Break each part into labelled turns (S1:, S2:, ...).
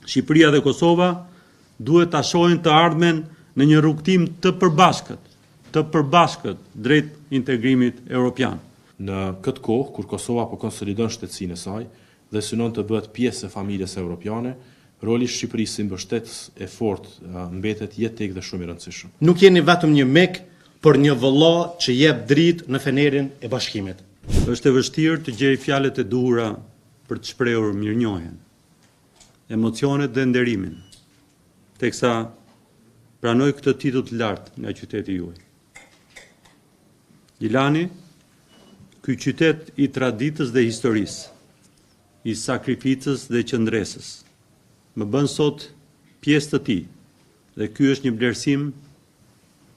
S1: Shqipëria dhe Kosova duhet ta shohin të ardhmen në një rrugtim të përbashkët drejt integrimit evropian.
S2: Në këtë kohë, kur Kosova po konsolidon shtetësinë e saj dhe synon të bëhet pjesë e familjes evropiane, roli Shqipërisë si mbështetës e fortë mbetet jetek dhe shumë i rëndësishëm.
S3: Nuk jeni vetëm një mik, por një vëlla që jep dritë në fenerin e bashkimit.
S1: Është e vështirë të gjej fjalët e duhura për të shprehur mirënjohjen, emocionet dhe nderimin, teksa pranoj këtë titull të lartë nga qyteti juaj. Gjilani, ky qytet i traditës dhe historisë, i sakrificës dhe qëndresës, më bën sot pjesë të tij, dhe ky është një vlerësim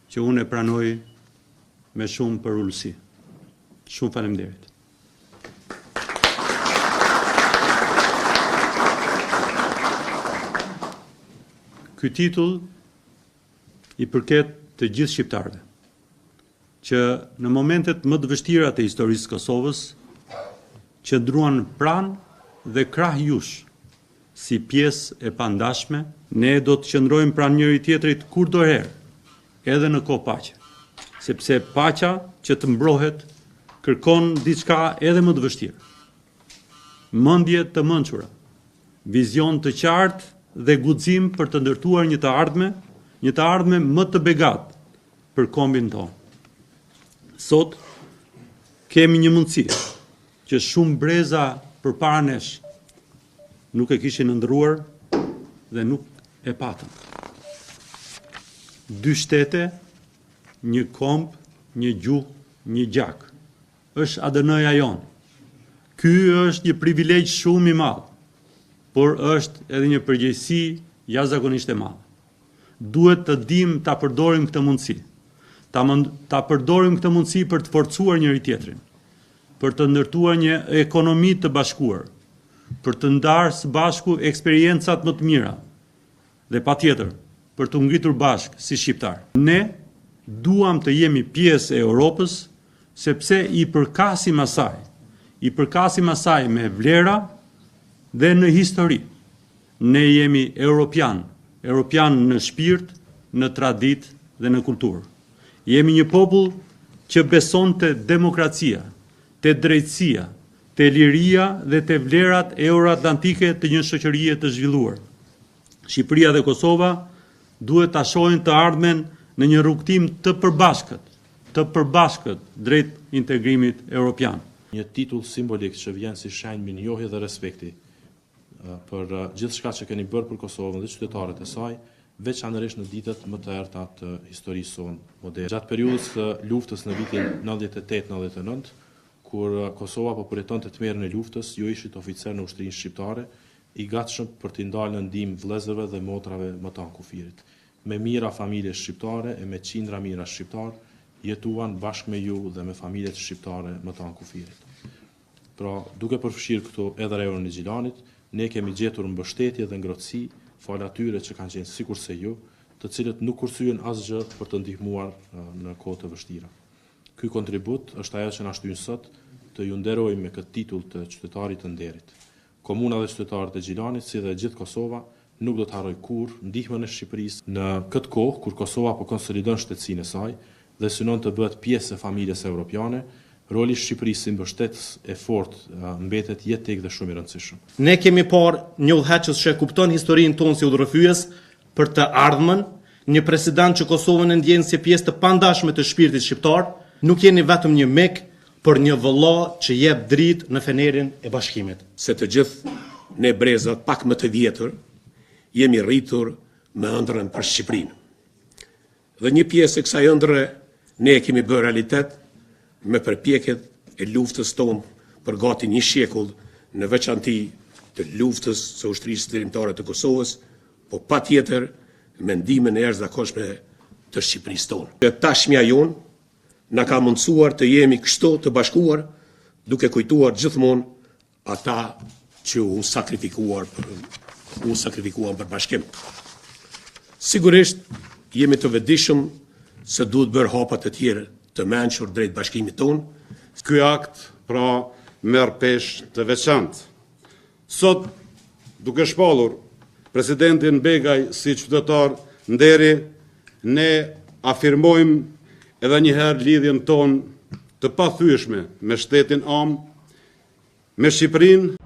S1: që unë e pranoj me shumë përulësi. Shumë faleminderit. Ky titull i përket të gjithë shqiptarëve, që në momentet më të vështira të historisë së Kosovës qëndruan pranë dhe krah jush si pjesë e pandashme. Ne do të qëndrojmë pranë njëri tjetrit kurdoherë, edhe në kohë paqe, sepse paqja që të mbrohet kërkon diçka edhe më të vështirë. Mendje të mençura, vizion të qartë dhe guxim për të ndërtuar një të ardhme më të begatë për kombin tonë. Sot kemi një mundësi që shumë breza përpara nesh nuk e kishin ëndrruar dhe nuk e patën. 2 shtete, një komb, një gjuhë, një gjak. Është ADN-ja jonë. Ky është një privilegj shumë i madh, por është edhe një përgjegjësi jashtëzakonisht e madhe. Duhet të dimë ta përdorim këtë mundësi. Ta përdorim këtë mundësi për të forcuar njëri tjetrin, për të ndërtuar një ekonomi të bashkuar, për të ndarë së bashku eksperiencat më të mira dhe patjetër për të ngritur bashkë si shqiptar. Ne duam të jemi pjesë e Europës sepse i përkasim asaj me vlera dhe në histori. Ne jemi europian në shpirt, në traditë dhe në kulturë. Jemi një popull që beson te demokracia, te drejtësia, te liria dhe te vlerat euroatlantike të një shoqërie të zhvilluar. Shqipëria dhe Kosova duhet ta shohin të ardhmen në një rrugtim të përbashkët drejt integrimit evropian.
S2: Një titull simbolik që vjen si shenjë mirënjohje dhe respekti për gjithçka që keni bërë për Kosovën dhe qytetarët e saj, veçanërisht në ditët më të errta të historisë sonë moderne. Gjatë periudhës së luftës në vitin 98-99, kur Kosova po përjetonte tmerrën e luftës, ju ishit oficer në ushtrinë shqiptare, i gatshëm për t'i ndalë në ndihmë vëllezërve dhe motrave më të ankufirit. Me mijëra familje shqiptare e me qindra mijëra shqiptar jetuan bashkë me ju dhe me familjet shqiptare më të ankufirit. Pra, duke përfshirë këtu edhe rajonin e Gjilanit, ne kemi gjetur mbështetje dhe ngrohtësi falë atyre që kanë qenë sikurse ju, të cilët nuk kursyen asgjë për të ndihmuar në kohë të vështira. Ky kontribut është ajo që na shtyn sot të ju nderojmë me këtë titull të qytetarit të nderit. Komuna dhe qytetarët e Gjilanit, si dhe gjithë Kosova, nuk do të harroj kurrë ndihmën e Shqipërisë në këtë kohë kur Kosova po konsolidon shtetësinë e saj dhe synon të bëhet pjesë e familjes evropiane. Roli i Shqipërisë si mbështetës e fortë mbetet jetek dhe shumë i rëndësishëm.
S3: Ne kemi parë një udhëheqës që kupton historinë tonë si udhërrëfyes për të ardhmen, një president që Kosovën e ndjen si pjesë të pandashme të shpirtit shqiptar. Nuk jeni vetëm një mik, por një vëlla që jep dritë në fenerin e bashkimit.
S4: Se të gjithë ne brezat pak më të vjetër jemi rritur me ëndrrën për Shqipërinë. Dhe një pjesë e kësaj ëndrre ne e kemi bërë realitet me përpjekjet e luftës tonë për gati një shekull, në veçanti të luftës së ushtrisë dërimtare të Kosovës, po patjetër me ndihmën e jashtëzakonshme të Shqipërisë tonë. Tashmja jonë na ka mundësuar të jemi kështu të bashkuar, duke kujtuar gjithmonë ata që u sakrifikuan për bashkim. Sigurisht jemi të vetëdijshëm se duhet bërë hapa të tjerë të mençur drejt bashkimit tonë.
S5: Ky akt merr peshë të veçantë. Sot, duke shpallur presidentin Begaj si qytetar nderi, ne afirmojmë edhe njëherë lidhjen tonë të pathyeshme me shtetin am, me Shqipërinë.